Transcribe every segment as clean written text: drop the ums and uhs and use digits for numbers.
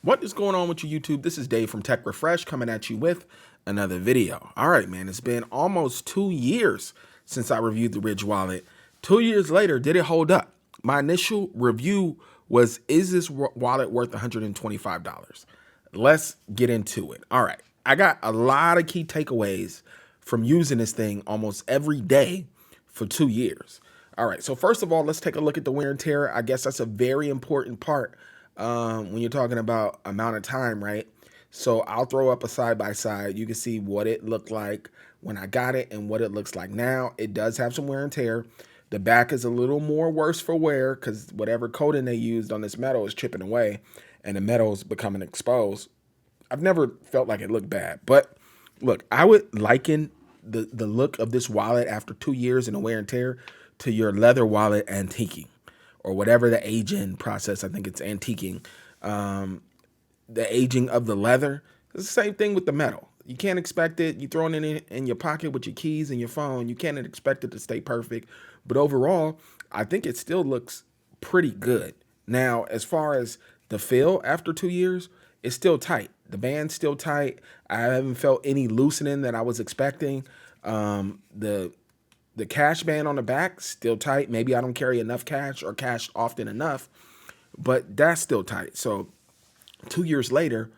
What is going on with you, YouTube? This is Dave from Tech Refresh coming at you with another video. All right, man, it's been almost 2 years since I reviewed the Ridge wallet. 2 years later, did it hold up? My initial review was, is this wallet worth $125? Let's get into it. All right, I got a lot of key takeaways from using this thing almost every day for 2 years. All right, so first of all, let's take a look at the wear and tear. I guess that's a very important part when you're talking about amount of time, right? So I'll throw up a side-by-side. You can see what it looked like when I got it and what it looks like now. It does have some wear and tear. The back is a little more worse for wear because whatever coating they used on this metal is chipping away and the metal is becoming exposed. I've never felt like it looked bad, but look, I would liken the look of this wallet after 2 years in a wear and tear to your leather wallet antiquing, or whatever the aging process. I think it's antiquing. The aging of the leather. It's the same thing with the metal. You can't expect it. You throw it in your pocket with your keys and your phone. You can't expect it to stay perfect. But overall, I think it still looks pretty good. Now, as far as the feel after 2 years, it's still tight. The band's still tight. I haven't felt any loosening that I was expecting. The cash band on the back, still tight. Maybe I don't carry enough cash or cash often enough, but that's still tight. So 2 years later,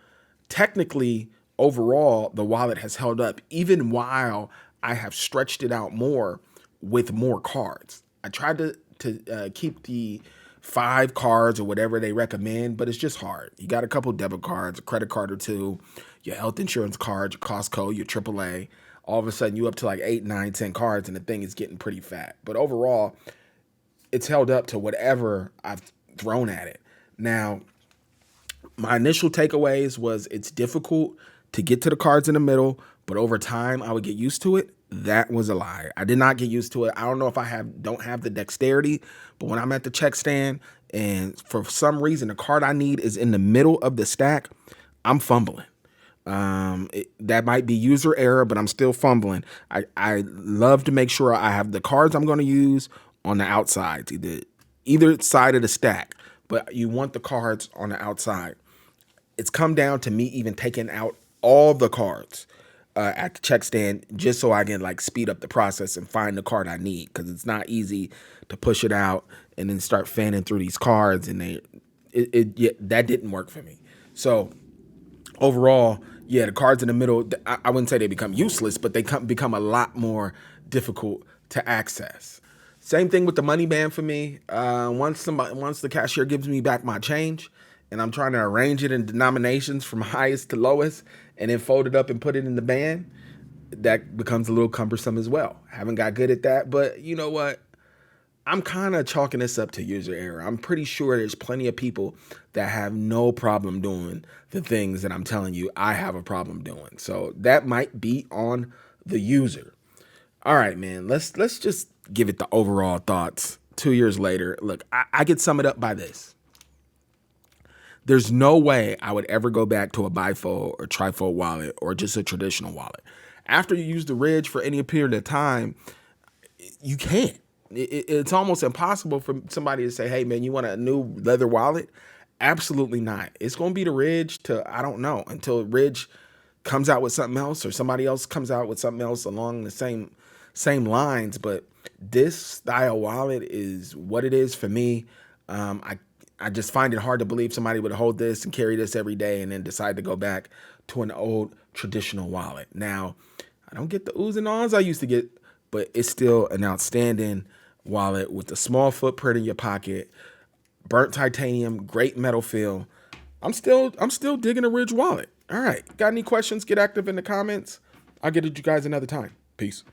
technically, overall, the wallet has held up, even while I have stretched it out more with more cards. I tried to keep the 5 cards or whatever they recommend, but it's just hard. You got a couple debit cards, a credit card or two, your health insurance card, your Costco, your AAA. All of a sudden, you up to like 8, 9, 10 cards, and the thing is getting pretty fat. But overall, it's held up to whatever I've thrown at it. Now, my initial takeaways was it's difficult to get to the cards in the middle, but over time, I would get used to it. That was a lie. I did not get used to it. I don't know if I don't have the dexterity, but when I'm at the check stand and for some reason the card I need is in the middle of the stack, I'm fumbling. That might be user error, but I'm still fumbling. I love to make sure I have the cards I'm going to use on the outsides, either side of the stack, but you want the cards on the outside. It's come down to me even taking out all the cards at the check stand just so I can like speed up the process and find the card I need, because it's not easy to push it out and then start fanning through these cards, and that didn't work for me. So overall, yeah, the cards in the middle, I wouldn't say they become useless, but they become a lot more difficult to access. Same thing with the money band for me. Once the cashier gives me back my change and I'm trying to arrange it in denominations from highest to lowest and then fold it up and put it in the band, that becomes a little cumbersome as well. Haven't got good at that, but you know what? I'm kind of chalking this up to user error. I'm pretty sure there's plenty of people that have no problem doing the things that I'm telling you I have a problem doing. So that might be on the user. All right, man, let's just give it the overall thoughts 2 years later. Look, I could sum it up by this. There's no way I would ever go back to a bifold or trifold wallet or just a traditional wallet. After you use the Ridge for any period of time, you can't. It's almost impossible for somebody to say, hey, man, you want a new leather wallet? Absolutely not. It's going to be the Ridge to, I don't know, until Ridge comes out with something else or somebody else comes out with something else along the same lines. But this style wallet is what it is for me. I just find it hard to believe somebody would hold this and carry this every day and then decide to go back to an old traditional wallet. Now, I don't get the oohs and ahs I used to get, but it's still an outstanding wallet with a small footprint in your pocket, burnt titanium, great metal feel. I'm still digging a Ridge wallet. All right. Got any questions? Get active in the comments. I'll get at you guys another time. Peace.